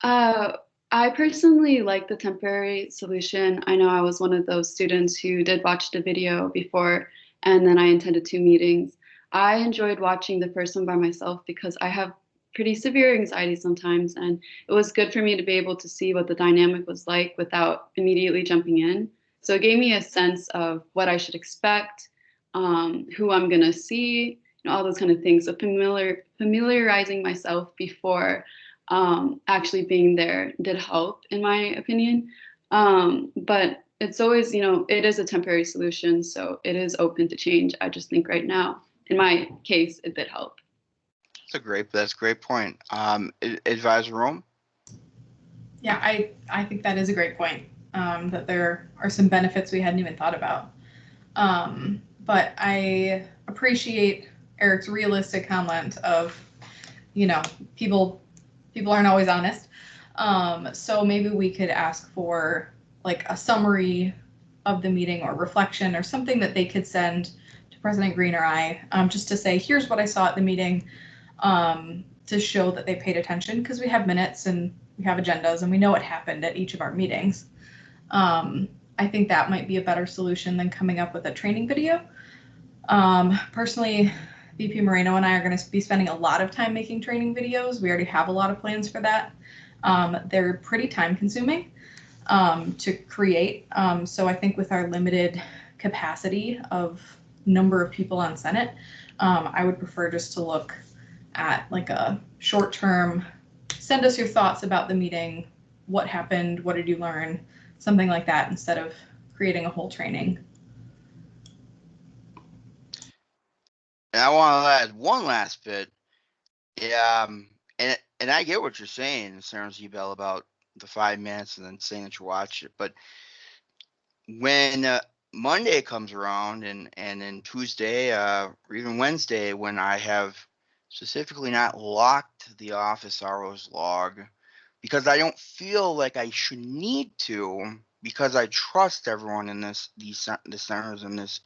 I personally like the temporary solution. I know I was one of those students who did watch the video before, and then I attended 2 meetings. I enjoyed watching the first one by myself because I have pretty severe anxiety sometimes, and it was good for me to be able to see what the dynamic was like without immediately jumping in. So it gave me a sense of what I should expect, who I'm gonna see, all those kind of things. So familiarizing myself before actually being there did help, in my opinion. But it's always, it is a temporary solution, so it is open to change. I just think right now, in my case, it did help. That's a great point. Advisor Rome? Yeah, I think that is a great point, that there are some benefits we hadn't even thought about. But I appreciate Eric's realistic comment of, people aren't always honest. So maybe we could ask for like a summary of the meeting or reflection or something that they could send to President Green or I, just to say, here's what I saw at the meeting, to show that they paid attention, because we have minutes and we have agendas and we know what happened at each of our meetings. I think that might be a better solution than coming up with a training video. Personally, VP Moreno and I are going to be spending a lot of time making training videos. We already have a lot of plans for that. They're pretty time consuming to create. So I think with our limited capacity of number of people on Senate, I would prefer just to look at like a short term, send us your thoughts about the meeting, what happened, what did you learn, something like that, instead of creating a whole training. And I want to add one last bit. Yeah, and I get what you're saying, Sarah Zebel, about the 5 minutes and then saying that you watched it. But when Monday comes around and then Tuesday or even Wednesday, when I have specifically not locked the office hours log, because I don't feel like I should need to, because I trust everyone in the senators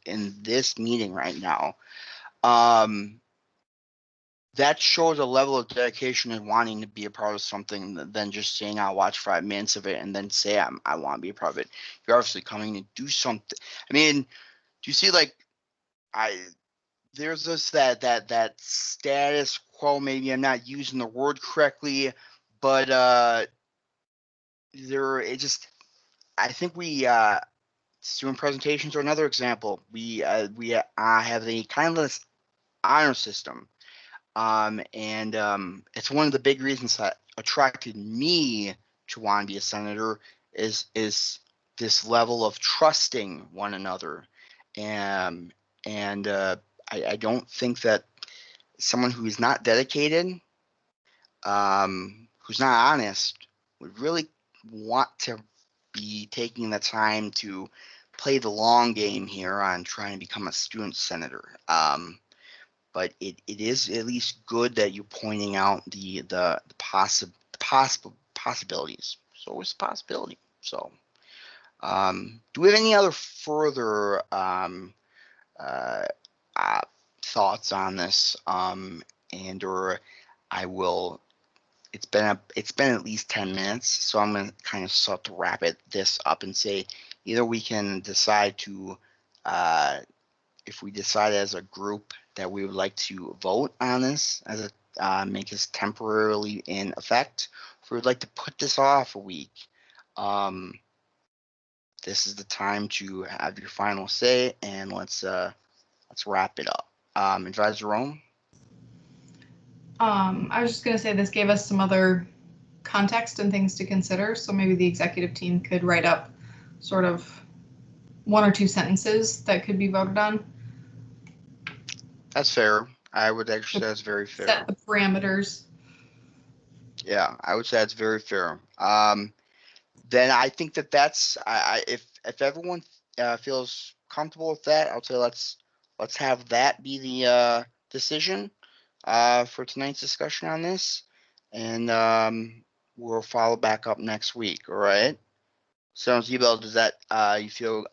in this meeting right now. That shows a level of dedication and wanting to be a part of something than just saying I'll watch 5 minutes of it and then say I want to be a part of it. You're obviously coming to do something. I mean, do you see, like, there's this that status quo, maybe I'm not using the word correctly, but I think student presentations are another example. We have a kind of this honor system. It's one of the big reasons that attracted me to want to be a senator is this level of trusting one another. I don't think that someone who is not dedicated, who's not honest, would really want to be taking the time to play the long game here on trying to become a student senator. But it is at least good that you're pointing out the possible possibilities. So it's a possibility. So, do we have any other further thoughts on this? And or I will it's been at least 10 minutes, so I'm gonna kind of start to wrap this up and say either we can decide to, if we decide as a group that we would like to vote on this as a make this temporarily in effect, if we would like to put this off a week. This is the time to have your final say, and let's wrap it up. Advisor Rome. I was just going to say this gave us some other context and things to consider. So maybe the executive team could write up sort of 1 or 2 sentences that could be voted on. That's fair. I would actually say that's very fair. Set the parameters. Yeah, I would say that's very fair. Then I think that's if everyone feels comfortable with that, I'll say let's have that be the decision for tonight's discussion on this, and we'll follow back up next week. All right. So, Zebel, does that you feel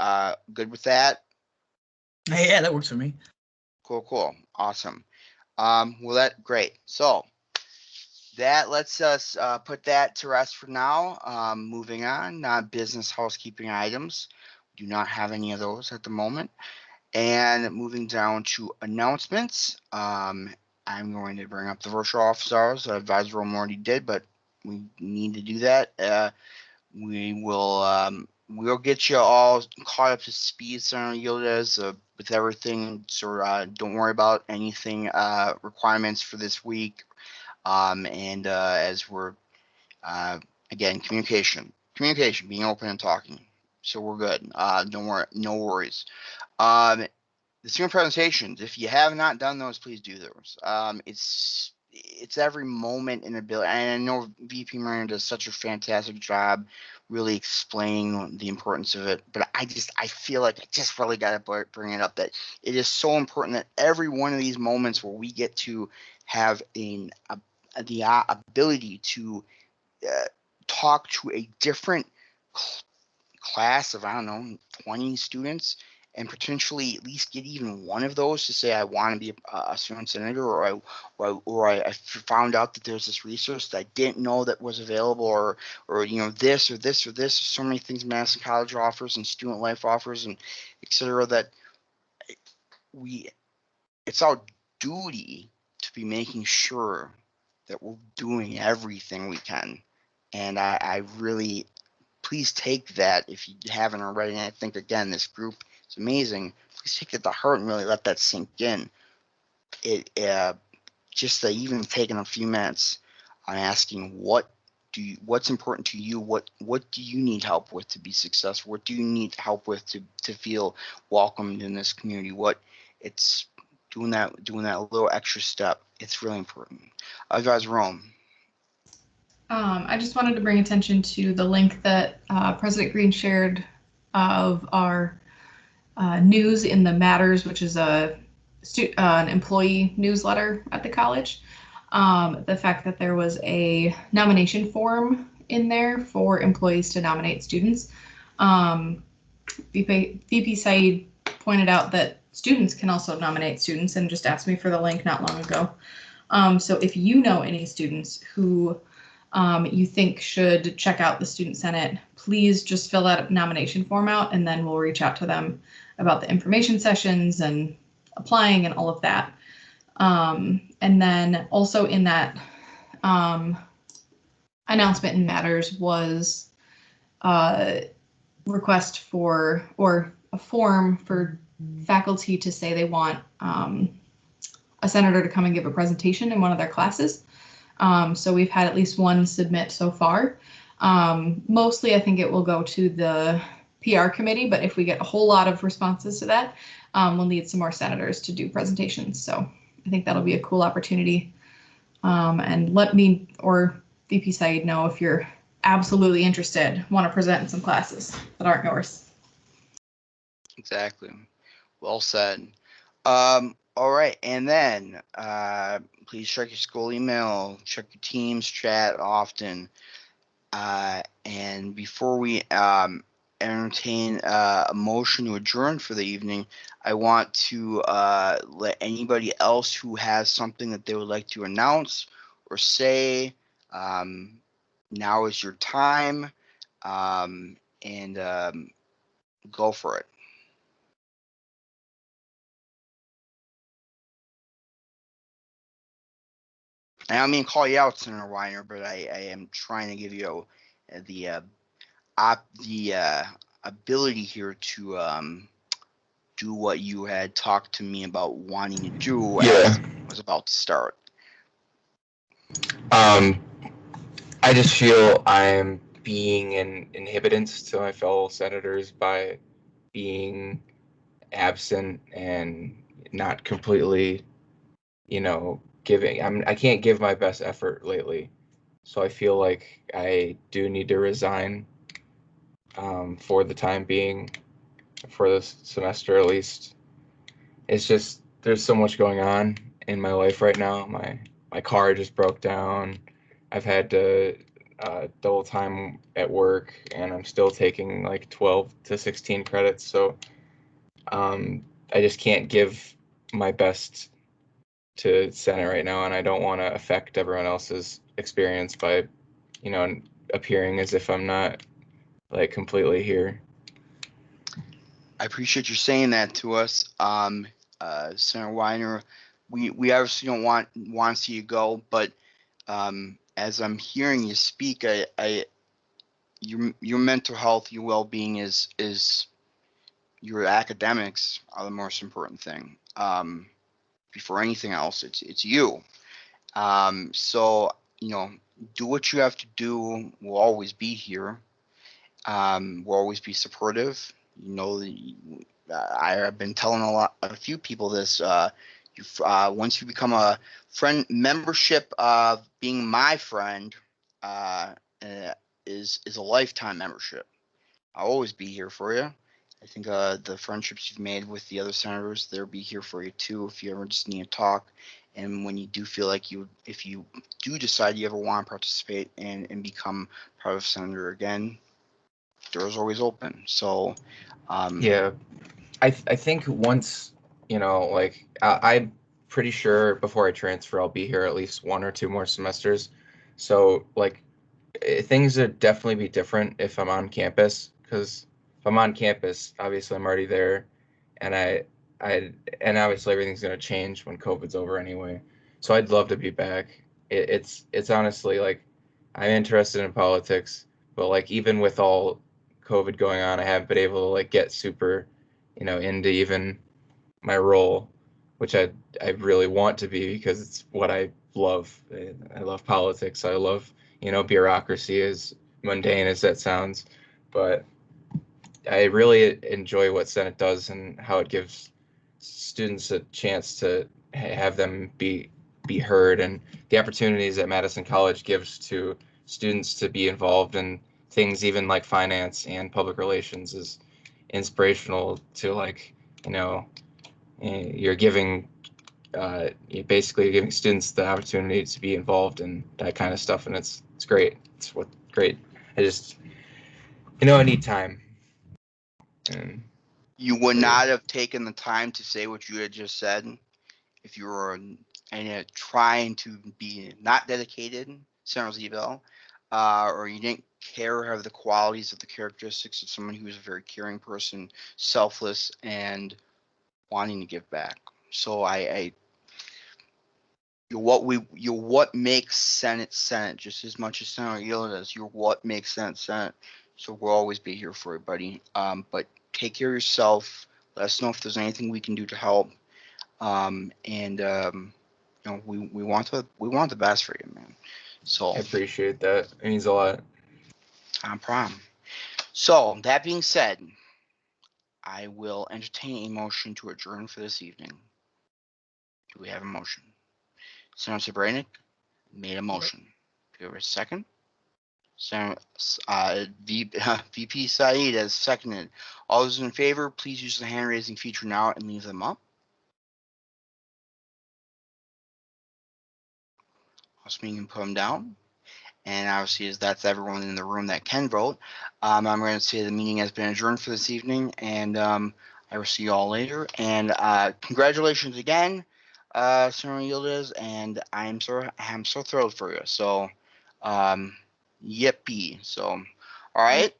good with that? Yeah, that works for me. Cool. Awesome. Well, great. So that lets us put that to rest for now. Moving on, business housekeeping items. We do not have any of those at the moment. And moving down to announcements, I'm going to bring up the virtual office hours. Advisor Rome already did, but we need to do that. We'll get you all caught up to speed, Senator Yildiz, with everything. So don't worry about anything requirements for this week. And as we're again, communication, being open and talking. So we're good. Don't worry, no worries. The student presentations, if you have not done those, please do those. It's every moment in the bill, and I know VP Mariner does such a fantastic job really explaining the importance of it, but I feel like I just really got to bring it up that it is so important that every one of these moments where we get to have the ability to talk to a different class of, I don't know, 20 students, and potentially at least get even one of those to say, I want to be a student senator, or I found out that there's this resource that I didn't know that was available, or this or this or this. There's so many things Madison College offers and Student Life offers, and et cetera, that it's our duty to be making sure that we're doing everything we can. And I really, please take that if you haven't already. And I think, again, this group is amazing. Please take it to heart and really let that sink in. Just even taking a few minutes on asking what's important to you, what do you need help with to be successful, what do you need help with to feel welcomed in this community, it's doing that little extra step. It's really important. Advisor Rome. I just wanted to bring attention to the link that President Green shared of our news in the Matters, which is an employee newsletter at the college. The fact that there was a nomination form in there for employees to nominate students. VP Said pointed out that students can also nominate students and just asked me for the link not long ago. So if you know any students who you think should check out the Student Senate, please just fill that nomination form out, and then we'll reach out to them about the information sessions and applying and all of that. And then also in that announcement in Matters was a request for, or a form for faculty to say they want a senator to come and give a presentation in one of their classes. So we've had at least one submit so far. Mostly I think it will go to the PR committee, but if we get a whole lot of responses to that, we'll need some more senators to do presentations. So I think that'll be a cool opportunity. And let me or VP Said know if you're absolutely interested, want to present in some classes that aren't yours. Exactly. Well said. All right, and then please check your school email, check your Teams chat often. And before we entertain a motion to adjourn for the evening, I want to let anybody else who has something that they would like to announce or say Now is your time, and go for it. I don't mean to call you out, Senator Weiner, but I am trying to give you the ability here to do what you had talked to me about wanting to do as I was about to start. I just feel I'm being an inhibitance to my fellow senators by being absent and not completely, giving. I can't give my best effort lately, so I feel like I do need to resign for the time being, for this semester at least. It's just there's so much going on in my life right now. My car just broke down. I've had to double time at work, and I'm still taking like 12 to 16 credits. So I just can't give my best to Senate right now, and I don't want to affect everyone else's experience by, appearing as if I'm not like completely here. I appreciate you saying that to us, Senator Weiner. We obviously don't want to see you go, but as I'm hearing you speak, your mental health, your well-being is your academics are the most important thing. Before anything else, it's you. So do what you have to do. We'll always be here. We'll always be supportive. I have been telling a few people this. Once you become a friend, membership of being my friend is a lifetime membership. I'll always be here for you. I think the friendships you've made with the other senators, they'll be here for you too if you ever just need to talk. And when you do feel like if you do decide you ever want to participate and become part of Senator again, doors always open. So yeah, I think once, I'm pretty sure before I transfer I'll be here at least 1 or 2 more semesters. So things would definitely be different if I'm on campus, because if I'm on campus, obviously I'm already there, and and obviously everything's going to change when COVID's over anyway. So I'd love to be back. It's honestly I'm interested in politics, but even with all COVID going on, I haven't been able to get super, into even my role, which I really want to be, because it's what I love. I love politics. I love bureaucracy, as mundane as that sounds, but I really enjoy what Senate does and how it gives students a chance to have them be heard, and the opportunities that Madison College gives to students to be involved in things even like finance and public relations is inspirational to you're giving you're basically giving students the opportunity to be involved in that kind of stuff, and it's great. It's great. I just I need time. And you would not have taken the time to say what you had just said if you were trying to be not dedicated, Senator Zebel, or you didn't care or have the qualities of the characteristics of someone who is a very caring person, selfless, and wanting to give back. So you're what makes Senate just as much as Senator Yildiz. You're what makes Senate. So we'll always be here for everybody. But take care of yourself. Let us know if there's anything we can do to help. We want the best for you, man. So I appreciate that. It means a lot. No problem. So that being said, I will entertain a motion to adjourn for this evening. Do we have a motion? Senator Sabranik made a motion. Do we have a second? Senator VP Saeed has seconded. All those in favor, please use the hand raising feature now and leave them up. Also, you can put them down. And obviously, as that's everyone in the room that can vote, I'm going to say the meeting has been adjourned for this evening, and I will see you all later. And congratulations again, Senator Yildiz, and I'm so thrilled for you. So Yippee. So, all right.